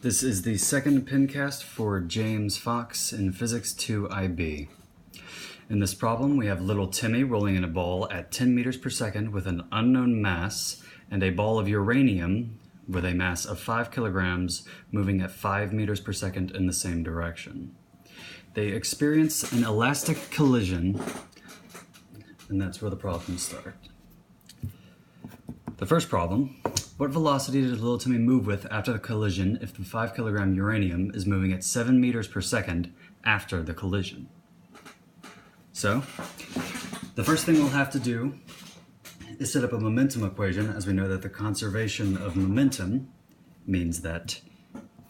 This is the second Pencast for James Fox in Physics 2 IB. In this problem, we have little Timmy rolling in a ball at 10 meters per second with an unknown mass and a ball of uranium with a mass of 5 kilograms moving at 5 meters per second in the same direction. They experience an elastic collision, and that's where the problems start. The first problem: what velocity did little Timmy move with after the collision if the 5 kilogram uranium is moving at 7 meters per second after the collision? So, the first thing we'll have to do is set up a momentum equation, as we know that the conservation of momentum means that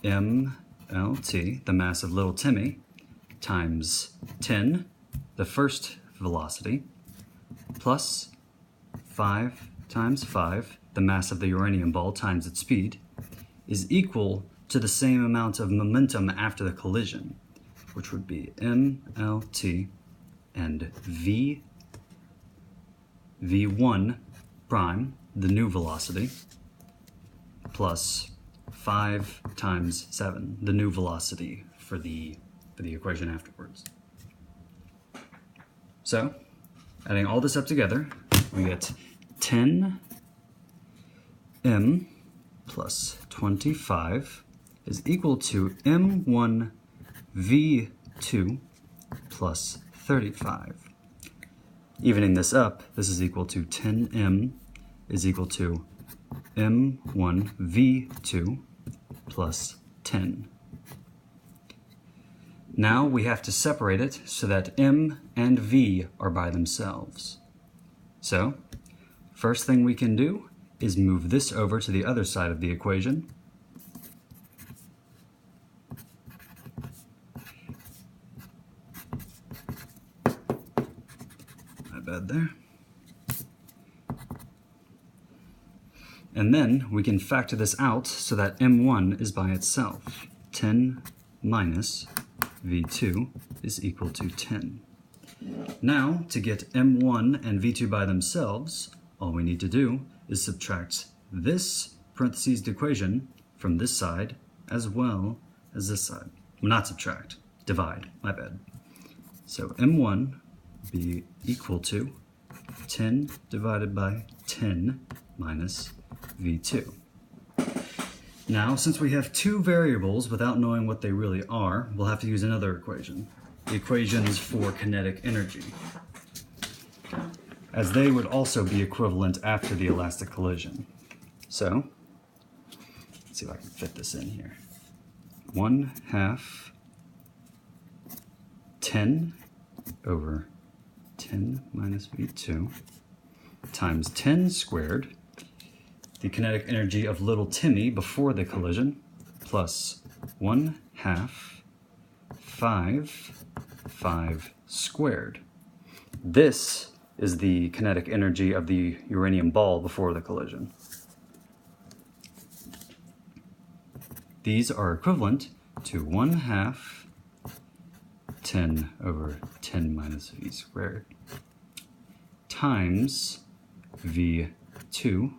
mLt, the mass of little Timmy, times 10, the first velocity, plus 5 times 5, the mass of the uranium ball times its speed, is equal to the same amount of momentum after the collision, which would be mLt and v1 prime, the new velocity, plus 5 times 7, the new velocity for the equation afterwards. So, adding all this up together, we get 10m plus 25 is equal to m1 v2 plus 35. Evening this up, this is equal to 10m is equal to m1 v2 plus 10. Now we have to separate it so that m and v are by themselves. So, first thing we can do is move this over to the other side of the equation. My bad there. And then we can factor this out so that m1 is by itself. 10 minus v2 is equal to 10. Now, to get m1 and v2 by themselves, all we need to do is subtract this parentheses equation from this side as well as this side. Well, not subtract, divide, my bad. So m1 would be equal to 10 divided by 10 minus v2. Now, since we have two variables without knowing what they really are, we'll have to use another equation. The equations for kinetic energy, as they would also be equivalent after the elastic collision. So, let's see if I can fit this in here. 1/2 10 over 10 minus v2 times 10 squared, the kinetic energy of little Timmy before the collision, plus 1/2 5 squared. This is the kinetic energy of the uranium ball before the collision. These are equivalent to 1/2 10 over 10 minus v squared times v2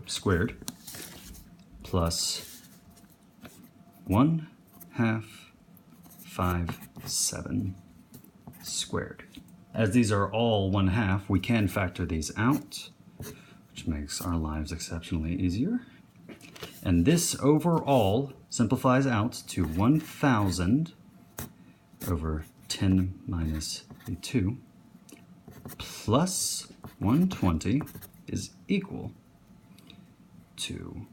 squared plus 1/2 7 squared. As these are all 1/2, we can factor these out, which makes our lives exceptionally easier. And this overall simplifies out to 1,000 over 10 minus v2 plus 120 is equal to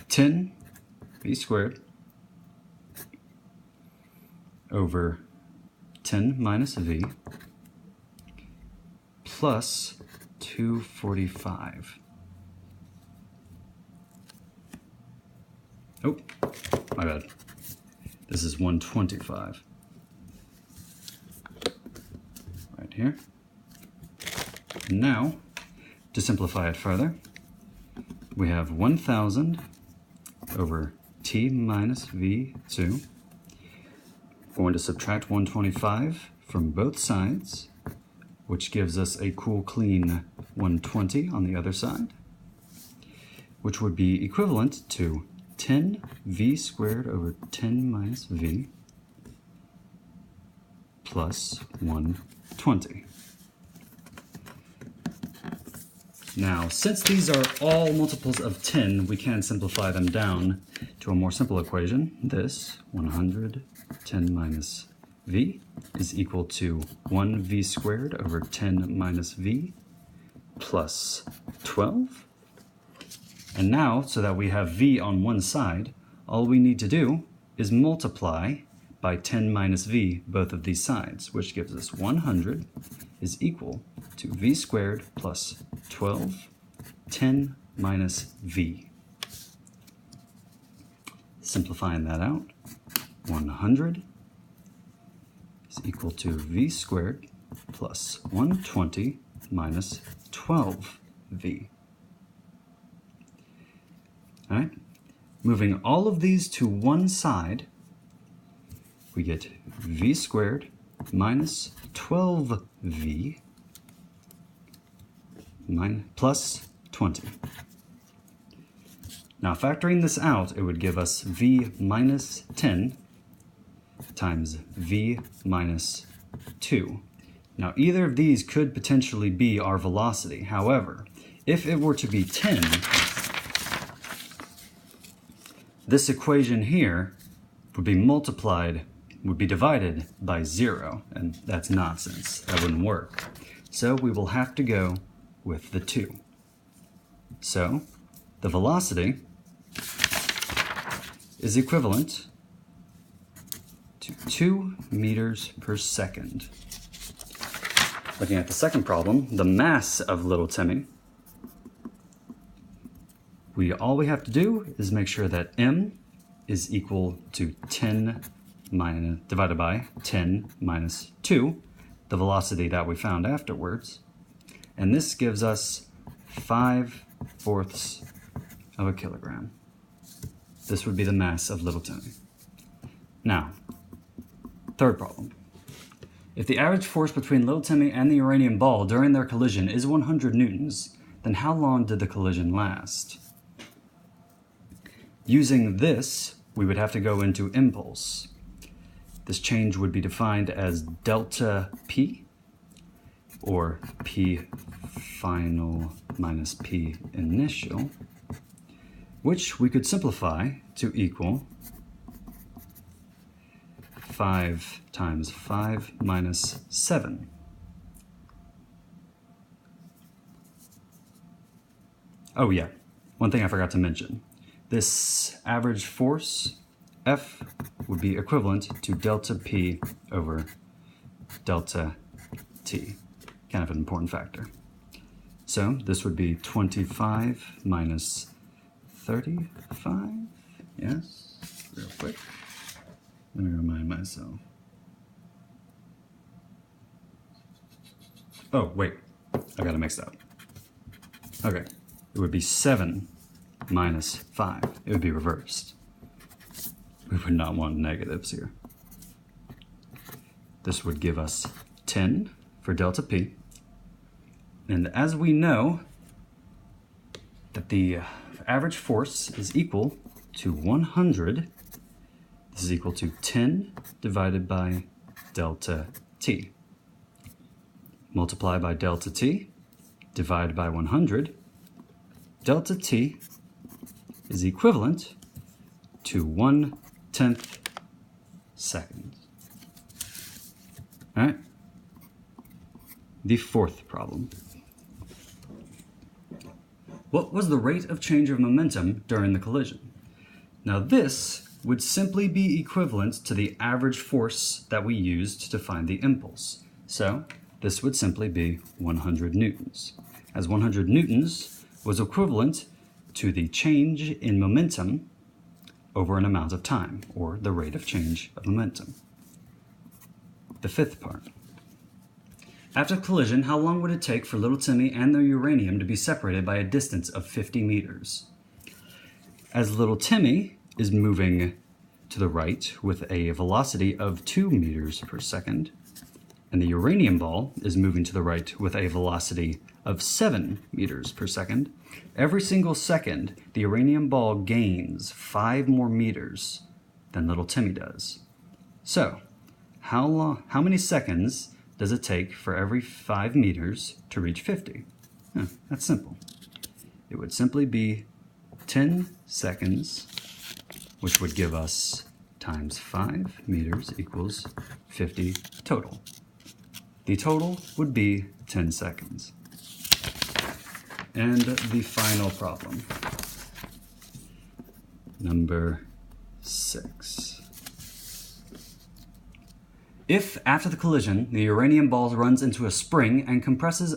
10 v squared over 10 minus v plus 245. Oh, my bad. This is 125. Right here. Now, to simplify it further, we have 1,000 over t minus v2. We're going to subtract 125 from both sides, which gives us a cool clean 120 on the other side, which would be equivalent to 10v squared over 10 minus v plus 120. Now, since these are all multiples of 10, we can simplify them down to a more simple equation. This 100 10 minus v is equal to 1v squared over 10 minus v plus 12. And now, so that we have v on one side, all we need to do is multiply by 10 minus v both of these sides, which gives us 100 is equal to v squared plus 12, 10 minus v. Simplifying that out, 100 is equal to v squared plus 120 minus 12v. All right, moving all of these to one side, we get v squared minus 12v plus 20. Now factoring this out, it would give us v minus 10 times v minus 2. Now either of these could potentially be our velocity. However, if it were to be 10, this equation here would be divided by 0, and that's nonsense. That wouldn't work. So we will have to go with the 2. So the velocity is equivalent to 2 meters per second. Looking at the second problem, the mass of little Timmy, all we have to do is make sure that m is equal to 10 divided by 10 minus 2, the velocity that we found afterwards. And this gives us 5/4 of a kilogram. This would be the mass of little Timmy. Now, third problem. If the average force between little Timmy and the uranium ball during their collision is 100 newtons, then how long did the collision last? Using this, we would have to go into impulse. This change would be defined as delta P, or P final minus P initial, which we could simplify to equal 5 times 5 minus 7. Oh yeah, one thing I forgot to mention. This average force, F, would be equivalent to delta P over delta T. Kind of an important factor. So this would be 25 minus 35. Yes, real quick. Let me remind myself. Oh, wait, I got it mixed up. Okay, it would be 7 minus 5. It would be reversed. We would not want negatives here. This would give us 10 for delta P. And as we know that the average force is equal to 100, this is equal to 10 divided by delta T. Multiply by delta T, divide by 100. Delta T is equivalent to 1/10 seconds. All right. The fourth problem. What was the rate of change of momentum during the collision? Now this would simply be equivalent to the average force that we used to find the impulse. So this would simply be 100 newtons, as 100 newtons was equivalent to the change in momentum over an amount of time, or the rate of change of momentum. The fifth part. After collision, how long would it take for little Timmy and the uranium to be separated by a distance of 50 meters? As little Timmy is moving to the right with a velocity of 2 meters per second, and the uranium ball is moving to the right with a velocity of 7 meters per second, every single second the uranium ball gains 5 more meters than little Timmy does. So, how many seconds does it take for every 5 meters to reach 50? That's simple. It would simply be 10 seconds, which would give us times 5 meters equals 50 total. The total would be 10 seconds. And the final problem, number 6. If, after the collision, the uranium ball runs into a spring and compresses